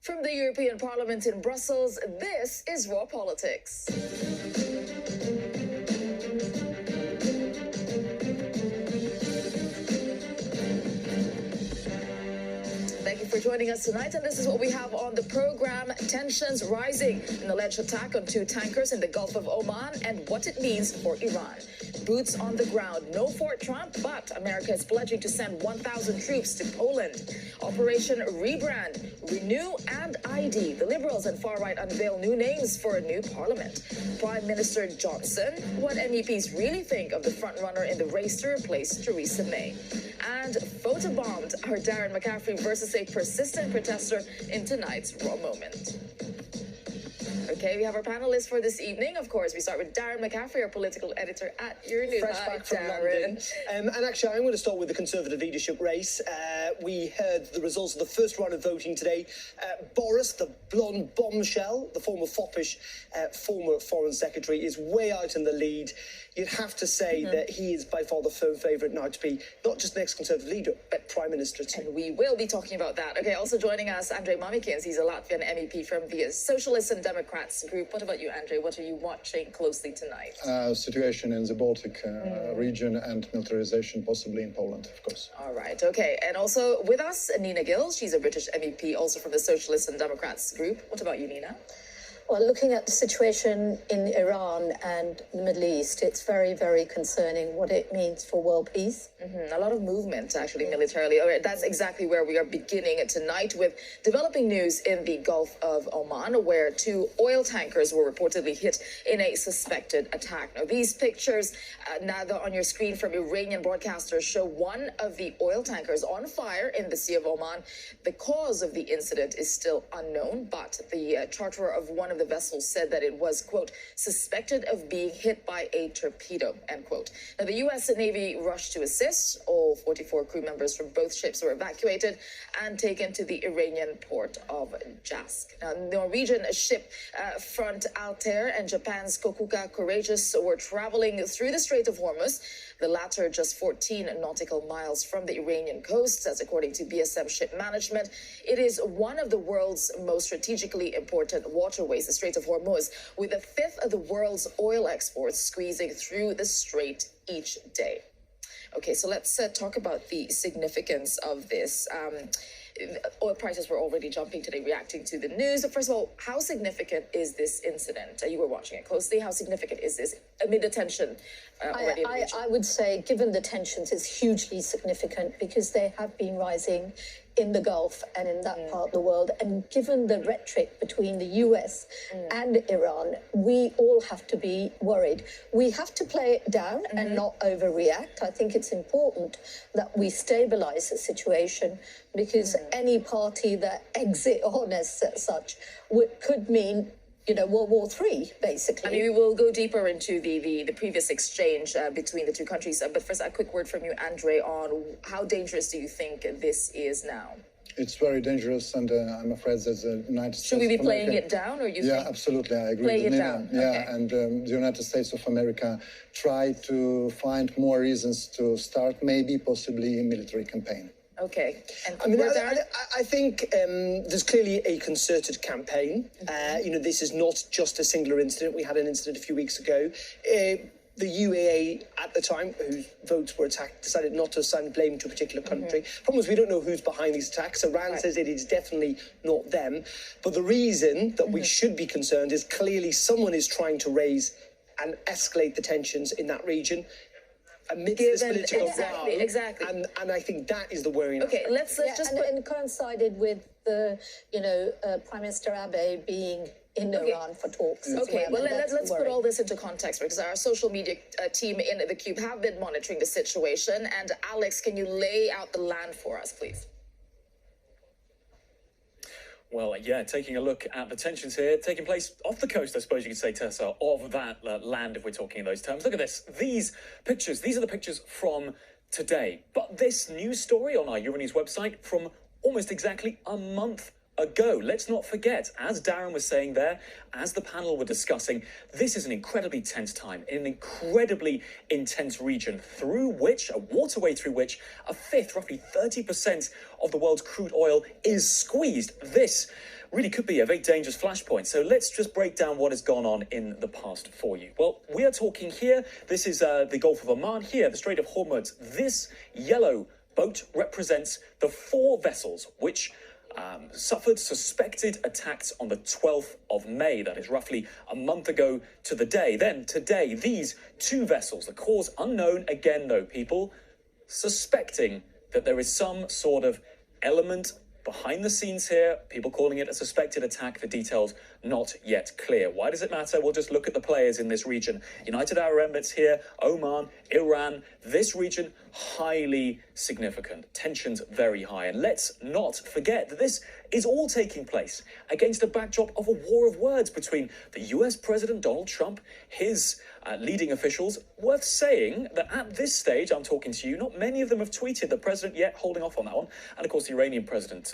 From the European Parliament in Brussels, this is Raw Politics. Thank you for joining us tonight, and this is what we have on the program. Tensions rising, an alleged attack on 2 tankers in the Gulf of Oman, and what it means for Iran. Boots on the ground, no Fort Trump, but America is pledging to send 1,000 troops to Poland. Operation Rebrand, Renew and ID. The Liberals and far-right unveil new names for a new parliament. Prime Minister Johnson, what MEPs really think of the frontrunner in the race to replace Theresa May. And photobombed, our Darren McCaffrey versus a persistent protester in tonight's Raw Moment. Okay, we have our panelists for this evening. Of course, we start with Darren McCaffrey, our political editor at Euronews. Fresh back from London. And actually, I'm going to start with the Conservative leadership race. We heard the results of the first round of voting today. Boris, the blonde bombshell, the former foppish former Foreign Secretary, is way out in the lead. You'd have to say that he is by far the firm favourite now to be not just the next Conservative leader, but Prime Minister too. And we will be talking about that. Okay, also joining us, Andrei Mamykin. He's a Latvian MEP from the Socialists and Democrats group. What about you, Andrei? What are you watching closely tonight? Situation in the Baltic region and militarization possibly in Poland, of course. All right, okay. And also with us, Nina Gill. She's a British MEP, also from the Socialists and Democrats group. What about you, Nina? Well, looking at the situation in Iran and the Middle East, it's very, very concerning what it means for world peace. A lot of movement, actually, militarily. All right, that's exactly where we are beginning tonight with developing news in the Gulf of Oman, where 2 oil tankers were reportedly hit in a suspected attack. Now, these pictures now on your screen from Iranian broadcasters show one of the oil tankers on fire in the Sea of Oman. The cause of the incident is still unknown, but the charterer of one of the vessels said that it was, quote, suspected of being hit by a torpedo, end quote. Now, the U.S. Navy rushed to assist. All 44 crew members from both ships were evacuated and taken to the Iranian port of Jask. Now, Norwegian ship Front Altair and Japan's Kokuka Courageous were traveling through the Strait of Hormuz, the latter just 14 nautical miles from the Iranian coast, as according to BSM Ship Management. It is one of the world's most strategically important waterways, the Strait of Hormuz, with a fifth of the world's oil exports squeezing through the strait each day. Okay, so let's talk about the significance of this. Oil prices were already jumping today, reacting to the news. But first of all, how significant is this incident? You were watching it closely. How significant is this amid the tension already in the region? I would say, given the tensions, it's hugely significant because they have been rising in the Gulf and in that part of the world. And given the rhetoric between the US and Iran, we all have to be worried. We have to play it down and not overreact. I think it's important that we stabilize the situation because any party that exit on as such could mean World War III, basically. I mean, we will go deeper into the previous exchange between the 2 countries. But first, a quick word from you, Andrei, on how dangerous do you think this is now? It's very dangerous, and I'm afraid that the United States. Should we be playing it down, or you think? Yeah, absolutely, I agree playing with it Nina. down. Yeah, okay. and the United States of America try to find more reasons to start, maybe, possibly, a military campaign. Okay. And I mean, I think there's clearly a concerted campaign. This is not just a singular incident. We had an incident a few weeks ago. The UAE at the time, whose votes were attacked, decided not to assign blame to a particular country. Problem is, we don't know who's behind these attacks. Iran says it is definitely not them. But the reason that we should be concerned is clearly someone is trying to raise and escalate the tensions in that region. Amidst this political row, exactly. And I think that is the worrying. Okay, let's just and coincided with the Prime Minister Abe being in Iran for talks. Okay, well, let's put all this into context because our social media team in the Cube have been monitoring the situation. And Alex, can you lay out the land for us, please? Well, yeah, taking a look at the tensions here taking place off the coast, I suppose you could say, Tessa, of that land, if we're talking in those terms. Look at this. These pictures, these are the pictures from today. But this news story on our Euronews website from almost exactly a month ago. Let's not forget, as Darren was saying there, as the panel were discussing, this is an incredibly tense time in an incredibly intense region through which, a waterway through which, a fifth, roughly 30% of the world's crude oil is squeezed. This really could be a very dangerous flashpoint. So let's just break down what has gone on in the past for you. Well, we are talking here, this is the Gulf of Oman, here, the Strait of Hormuz. This yellow boat represents the 4 vessels which suffered suspected attacks on the 12th of May. That is roughly a month ago to the day. Then today, these 2 vessels, the cause unknown again though, people, suspecting that there is some sort of element behind the scenes here, people calling it a suspected attack, the details not yet clear. Why does it matter? We'll just look at the players in this region. United Arab Emirates here, Oman, Iran, this region, highly significant. Tensions very high. And let's not forget that this is all taking place against a backdrop of a war of words between the US President Donald Trump, his leading officials. Worth saying that at this stage, I'm talking to you, not many of them have tweeted. The president yet holding off on that one. And of course, the Iranian President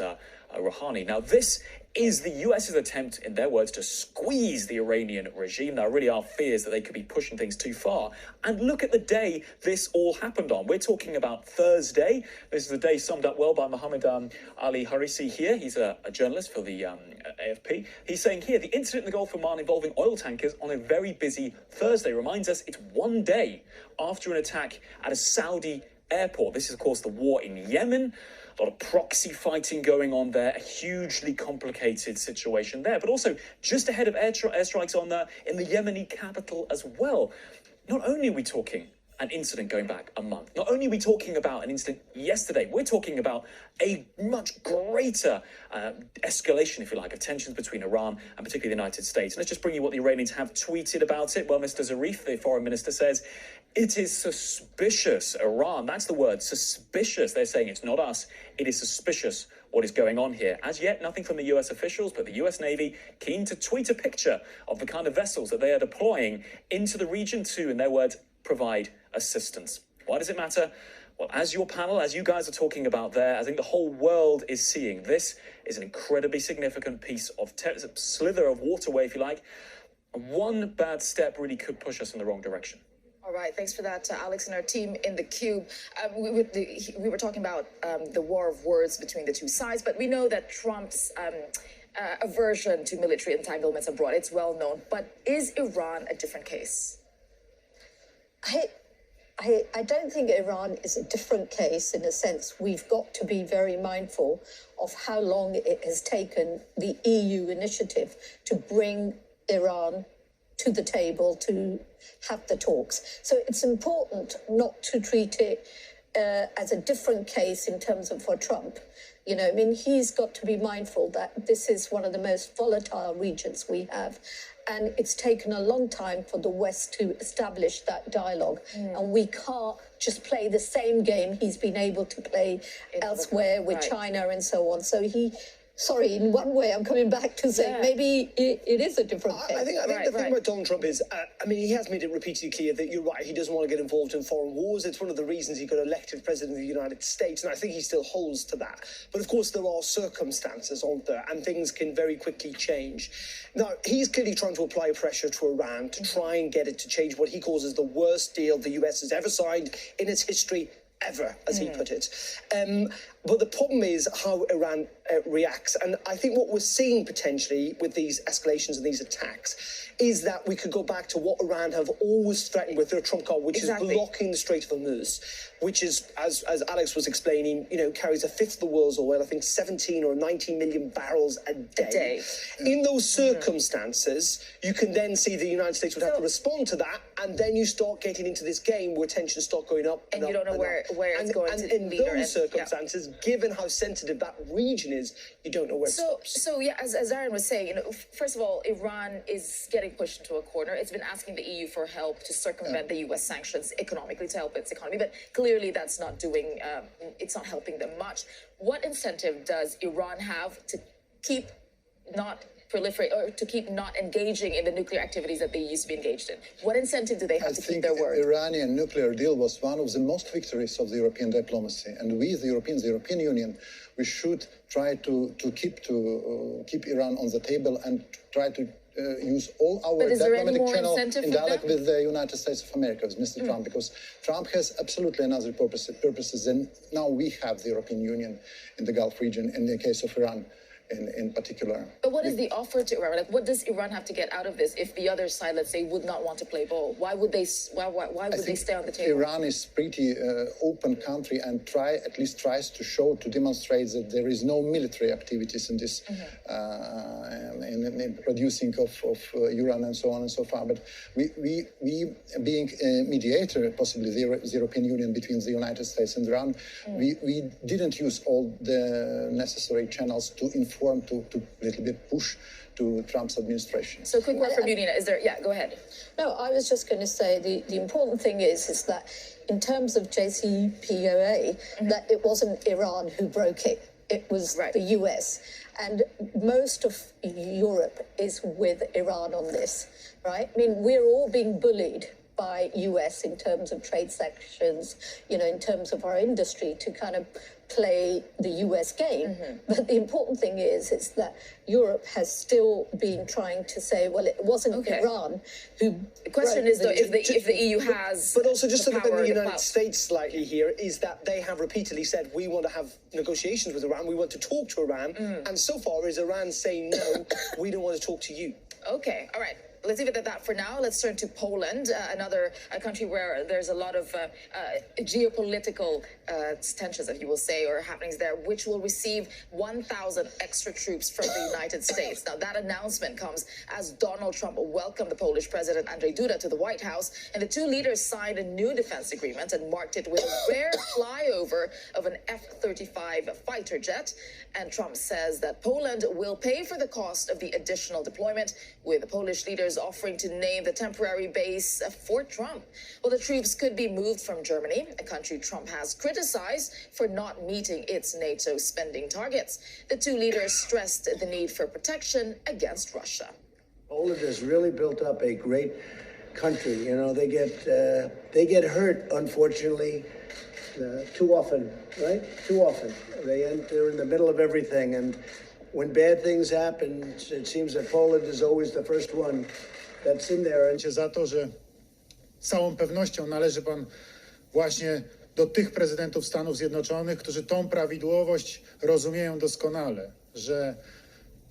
Rouhani. Now, this is the US's attempt, in their words, to squeeze the Iranian regime. There really are fears that they could be pushing things too far. And look at the day this all happened on. We're talking about Thursday. This is the day summed up well by Mohammed Ali Harisi here. He's a journalist for the AFP. He's saying here, the incident in the Gulf of Oman involving oil tankers on a very busy Thursday reminds us it's one day after an attack at a Saudi airport. This is, of course, the war in Yemen. A lot of proxy fighting going on there, a hugely complicated situation there, but also just ahead of airstrikes on in the Yemeni capital as well. Not only are we talking an incident going back a month, not only are we talking about an incident yesterday, we're talking about a much greater escalation, if you like, of tensions between Iran and particularly the United States. And let's just bring you what the Iranians have tweeted about it. Well, Mr. Zarif, the foreign minister, says, it is suspicious. Iran, that's the word, suspicious. They're saying it's not us. It is suspicious what is going on here. As yet, nothing from the US officials, but the US Navy keen to tweet a picture of the kind of vessels that they are deploying into the region to, in their words, provide assistance. Why does it matter? Well, as your panel, as you guys are talking about there, I think the whole world is seeing this is an incredibly significant piece of slither of waterway, if you like. And one bad step really could push us in the wrong direction. All right, thanks for that, Alex and our team in the Cube. We were talking about the war of words between the two sides, but we know that Trump's aversion to military entanglements abroad, it's well known. But is Iran a different case? I don't think Iran is a different case in a sense. We've got to be very mindful of how long it has taken the EU initiative to bring Iran to the table to have the talks. So it's important not to treat it as a different case in terms of for Trump. You know, I mean, he's got to be mindful that this is one of the most volatile regions we have. And it's taken a long time for the West to establish that dialogue. And we can't just play the same game he's been able to play elsewhere with China and so on. So in one way, I'm coming back to say maybe it is a different case. I think the thing about Donald Trump is, he has made it repeatedly clear that you're right, he doesn't want to get involved in foreign wars. It's one of the reasons he got elected president of the United States, and I think he still holds to that. But of course, there are circumstances, aren't there? And things can very quickly change. Now, he's clearly trying to apply pressure to Iran to try and get it to change what he calls as the worst deal the US has ever signed in its history ever, as he put it. But the problem is how Iran reacts. And I think what we're seeing potentially with these escalations and these attacks is that we could go back to what Iran have always threatened with their trump card, which is blocking the Strait of Hormuz, which is, as Alex was explaining, carries a fifth of the world's oil, I think 17 or 19 million barrels a day. In those circumstances, you can then see the United States would have to respond to that, and then you start getting into this game where tensions start going up and you don't know where it's going to lead. And in those circumstances, given how sensitive that region is, you don't know where to stop. So yeah, as Aaron was saying, first of all, Iran is getting pushed into a corner. It's been asking the EU for help to circumvent the US sanctions economically to help its economy, but clearly that's not doing, it's not helping them much. What incentive does Iran have to keep not proliferate or to keep not engaging in the nuclear activities that they used to be engaged in? What incentive do they have to keep their word? The Iranian nuclear deal was one of the most victories of the European diplomacy, and we, the Europeans, the European Union, we should try to keep Iran on the table and try to use all our diplomatic channel in dialogue with the United States of America, with Mr. Trump, because Trump has absolutely another purposes than now we have the European Union in the Gulf region in the case of Iran. in particular. But what is the offer to Iran? Like, what does Iran have to get out of this if the other side, let's say, would not want to play ball? Why would they? Why would they stay on the table? Iran is pretty open country and tries to demonstrate that there is no military activities in this in producing of uranium and so on and so far. But we being a mediator, possibly the European Union between the United States and Iran, we didn't use all the necessary channels to inform, to a little bit push to Trump's administration. So quick word from you, Nina. Is there? Yeah, go ahead. No, I was just going to say the important thing is that in terms of JCPOA, that it wasn't Iran who broke it. It was the US. And most of Europe is with Iran on this, right? I mean, we're all being bullied by US in terms of trade sanctions, in terms of our industry to kind of play the US game. But the important thing is that Europe has still been trying to say, well, it wasn't Iran who. The question is, though, if the EU has. But also, just to defend the United clout. States slightly here, is that they have repeatedly said, we want to have negotiations with Iran, we want to talk to Iran. And so far, is Iran saying, no, we don't want to talk to you? Okay, all right. Let's leave it at that for now. Let's turn to Poland, another country where there's a lot of geopolitical tensions, if you will say, or happenings there, which will receive 1,000 extra troops from the United States. Now, that announcement comes as Donald Trump welcomed the Polish President Andrzej Duda to the White House, and the two leaders signed a new defense agreement and marked it with a rare flyover of an F-35 fighter jet. And Trump says that Poland will pay for the cost of the additional deployment, with the Polish leaders offering to name the temporary base Fort Trump. Well, the troops could be moved from Germany, a country Trump has criticized for not meeting its NATO spending targets. The two leaders stressed the need for protection against Russia. Poland has really built up a great country. They get hurt, unfortunately, too often, right? Too often. They're in the middle of everything, and when bad things happen, it seems that Poland is always the first one that's in there. Za to, że z całą pewnością należy pan właśnie do tych prezydentów Stanów Zjednoczonych, którzy tą prawidłowość rozumieją doskonale, że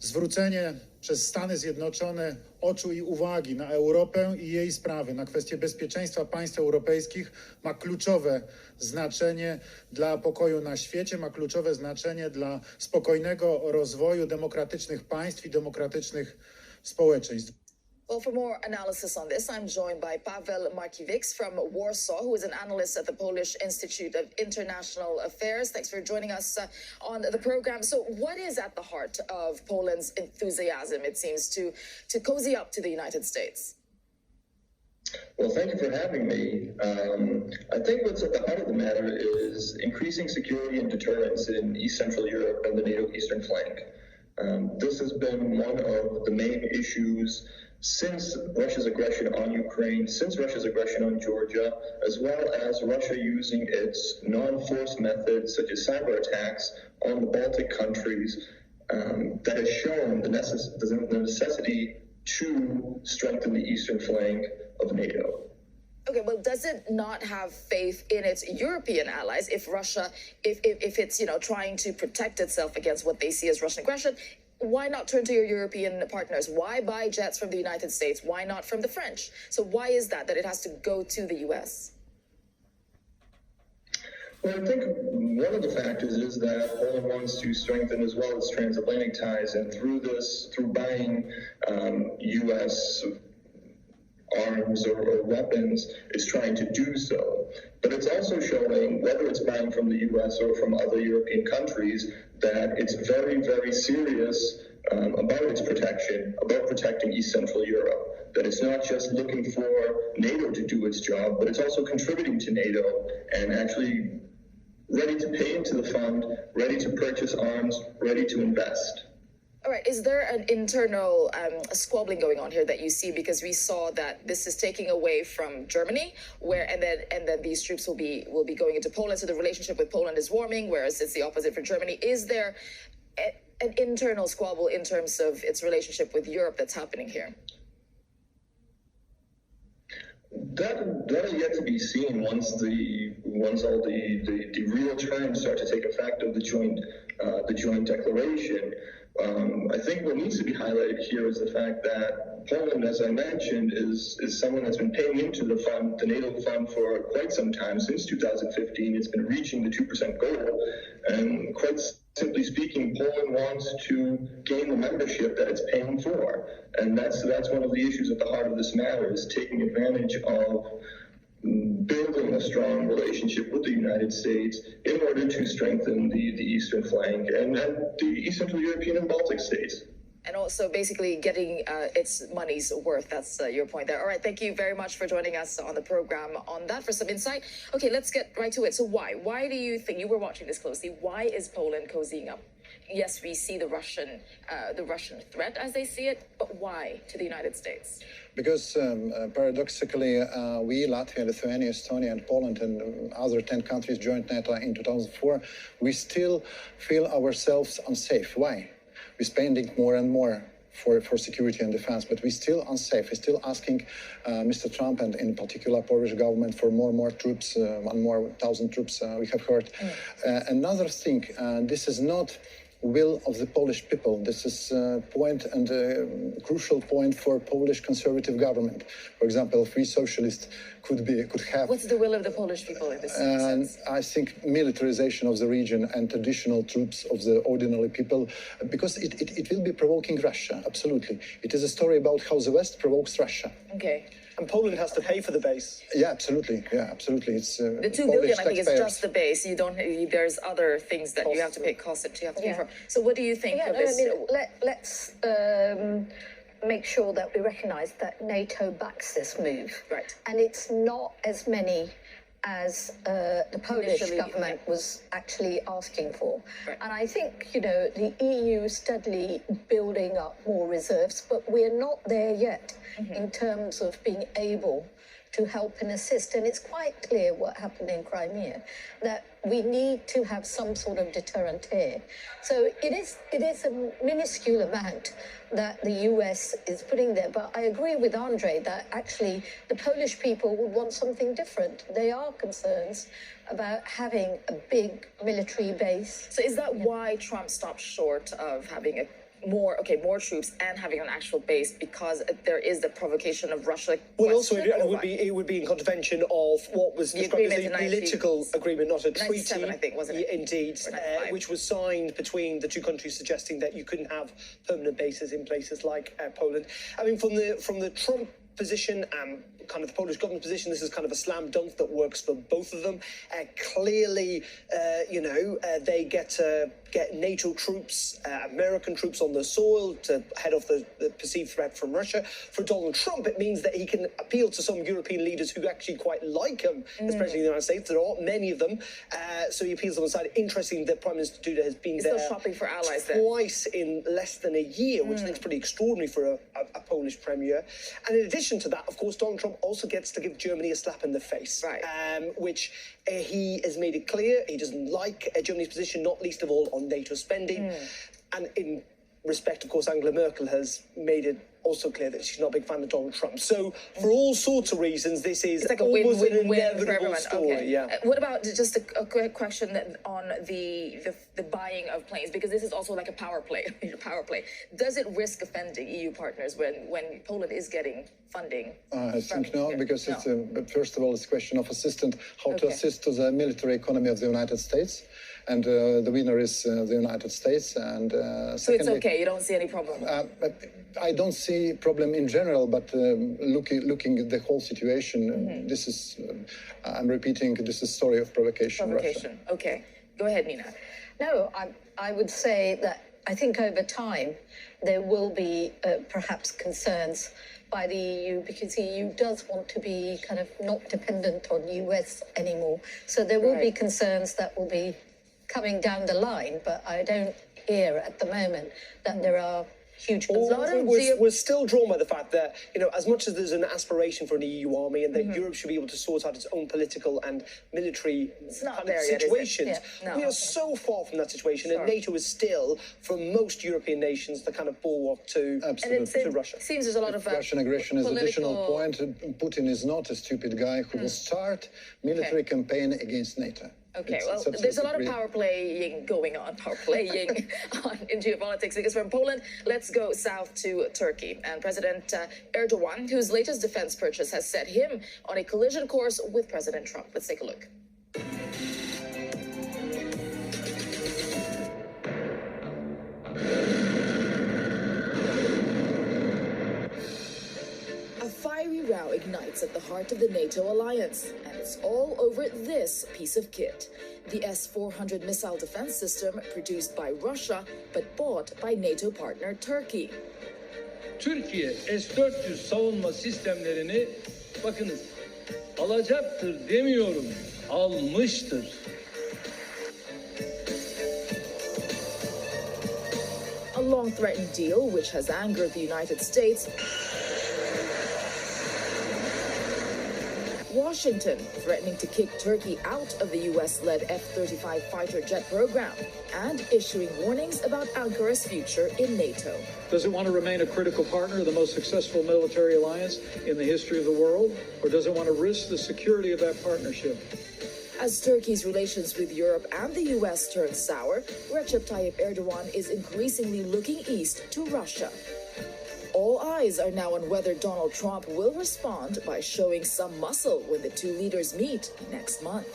zwrócenie przez Stany Zjednoczone oczu i uwagi na Europę i jej sprawy, na kwestie bezpieczeństwa państw europejskich ma kluczowe znaczenie dla pokoju na świecie, ma kluczowe znaczenie dla spokojnego rozwoju demokratycznych państw i demokratycznych społeczeństw. Well, for more analysis on this, I'm joined by Pavel Markovic from Warsaw, who is an analyst at the Polish Institute of International Affairs. Thanks for joining us on the program. So what is at the heart of Poland's enthusiasm, it seems, to cozy up to the United States? Well, thank you for having me. I think what's at the heart of the matter is increasing security and deterrence in East Central Europe and the NATO eastern flank. This has been one of the main issues since Russia's aggression on Ukraine, since Russia's aggression on Georgia, as well as Russia using its non-force methods such as cyber attacks on the Baltic countries, that has shown the necessity to strengthen the eastern flank of NATO. Okay, well, does it not have faith in its European allies if Russia, if it's, trying to protect itself against what they see as Russian aggression? Why not turn to your European partners? Why buy jets from the United States? Why not from the French? So why is that it has to go to the U.S.? Well, I think one of the factors is that Poland wants to strengthen as well its transatlantic ties, and through buying U.S. arms or weapons, is trying to do so. But it's also showing, whether it's buying from the U.S. or from other European countries, that it's very, very serious about its protection, about protecting East Central Europe. That it's not just looking for NATO to do its job, but it's also contributing to NATO and actually ready to pay into the fund, ready to purchase arms, ready to invest. All right. Is there an internal squabbling going on here that you see? Because we saw that this is taking away from Germany, and then these troops will be going into Poland. So the relationship with Poland is warming, whereas it's the opposite for Germany. Is there an internal squabble in terms of its relationship with Europe that's happening here? That'll yet to be seen once all the real terms start to take effect of the joint declaration. I think what needs to be highlighted here is the fact that Poland, as I mentioned, is someone that's been paying into the fund, the NATO fund, for quite some time. Since 2015, it's been reaching the 2% goal, and quite simply speaking, Poland wants to gain the membership that it's paying for, and that's one of the issues at the heart of this matter, is taking advantage of building a strong relationship with the United States in order to strengthen the eastern flank and the Central European and Baltic states. And also basically getting its money's worth. That's your point there. All right, thank you very much for joining us on the program on that for some insight. Okay, let's get right to it. So why? Why do you think, you were watching this closely, why is Poland cozying up? Yes, we see the Russian threat as they see it, but why to the United States? Because paradoxically, we, Latvia, Lithuania, Estonia, and Poland, and other 10 countries joined NATO in 2004, we still feel ourselves unsafe. Why? We're spending more and more for security and defense, but we're still unsafe. We're still asking Mr. Trump and in particular Polish government for more troops, 1,000 troops, we have heard. Another thing, this is not will of the Polish people. This is a point and a crucial point for Polish conservative government. For example, if we socialists could have. What's the will of the Polish people in this sense? I think militarization of the region and additional troops of the ordinary people, because it will be provoking Russia. Absolutely, it is a story about how the West provokes Russia. Okay. And Poland has to pay for the base. Yeah, absolutely. Yeah, absolutely. It's the 2 billion. I think is just the base. You don't. There's other things that you have to pay costs that you have to pay for. So, what do you think of this? Let's make sure that we recognise that NATO backs this move. Right. And it's not as many as the Polish government was actually asking for. Right. And I think, the EU is steadily building up more reserves, but we're not there yet in terms of being able to help and assist. And it's quite clear what happened in Crimea, that we need to have some sort of deterrent here. So it is a minuscule amount that the US is putting there. But I agree with Andrei that actually the Polish people would want something different. They are concerned about having a big military base. So is that why Trump stopped short of having more troops and having an actual base, because there is the provocation of Russia? Well, also it would be in contravention of what was described as a political agreement, not a treaty. I think, wasn't it? Indeed, which was signed between the two countries, suggesting that you couldn't have permanent bases in places like Poland. I mean, from the Trump position and kind of the Polish government position, this is kind of a slam dunk that works for both of them. Clearly, they get NATO troops, American troops on the soil to head off the perceived threat from Russia. For Donald Trump, it means that he can appeal to some European leaders who actually quite like him, especially in the United States. There aren't many of them, so he appeals to one side. Interesting that Prime Minister Duda has been there shopping for allies twice in less than a year, which I think is pretty extraordinary for a Polish premier. And in addition to that, of course, Donald Trump also gets to give Germany a slap in the face, right? Which he has made it clear he doesn't like Germany's position, not least of all on NATO spending. And in respect, of course, Angela Merkel has made it also clear that she's not a big fan of Donald Trump. So for all sorts of reasons, this is like almost an win-win for everyone. story. Okay. Yeah. What about just a quick question on the buying of planes? Because this is also like a power play. Does it risk offending EU partners when Poland is getting funding? I think no, because it's but first of all, it's a question of how to assist to the military economy of the United States. And the winner is the United States. And so it's okay. You don't see any problem. I don't see problem in general, but looking at the whole situation, this is. I'm repeating. This is story of provocation. Russia. Okay. Go ahead, Nina. No, I would say that I think over time there will be perhaps concerns by the EU, because the EU does want to be kind of not dependent on the US anymore. So there will be concerns that will be coming down the line, but I don't hear at the moment that there are huge concerns. We're still drawn by the fact that, as much as there's an aspiration for an EU army and that Europe should be able to sort out its own political and military situations, we are so far from that situation, and NATO is still, for most European nations, the kind of bulwark to Russia. It seems there's a lot of Russian aggression is an additional point. Putin is not a stupid guy who will start military campaign against NATO. Okay, well, there's a lot of power playing going on, in geopolitics, because from Poland, let's go south to Turkey. And President Erdogan, whose latest defense purchase has set him on a collision course with President Trump. Let's take a look. A fiery row ignites at the heart of the NATO alliance, and it's all over this piece of kit. The S-400 missile defense system produced by Russia, but bought by NATO partner Turkey. Türkiye S-400 savunma sistemlerini bakınız alacaktır demiyorum, almıştır. A long-threatened deal which has angered the United States, Washington threatening to kick Turkey out of the US-led F-35 fighter jet program, and issuing warnings about Ankara's future in NATO. Does it want to remain a critical partner, the most successful military alliance in the history of the world, or does it want to risk the security of that partnership? As Turkey's relations with Europe and the US turn sour, Recep Tayyip Erdogan is increasingly looking east to Russia. All eyes are now on whether Donald Trump will respond by showing some muscle when the two leaders meet next month.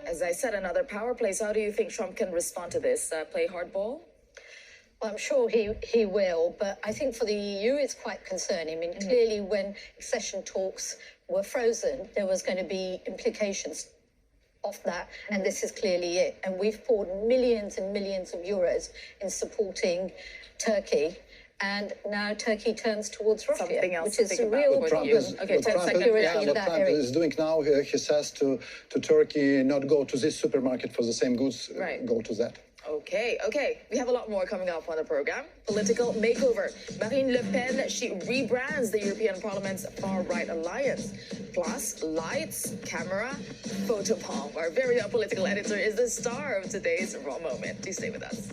As I said, another power play. So how do you think Trump can respond to this? Play hardball? Well, I'm sure he will, but I think for the EU it's quite concerning. I mean, clearly when accession talks were frozen, there was going to be implications of that, and this is clearly it. And we've poured millions and millions of euros in supporting Turkey, and now Turkey turns towards Russia, Something else which to is think a about. real What problem. Okay, 10 seconds. What Trump is doing now, he says to Turkey, not go to this supermarket for the same goods, Right. go to that. Okay. We have a lot more coming up on the program. Political makeover. Marine Le Pen, she rebrands the European Parliament's far-right alliance. Plus, lights, camera, photobomb. Our very own political editor is the star of today's Raw Moment. Do stay with us.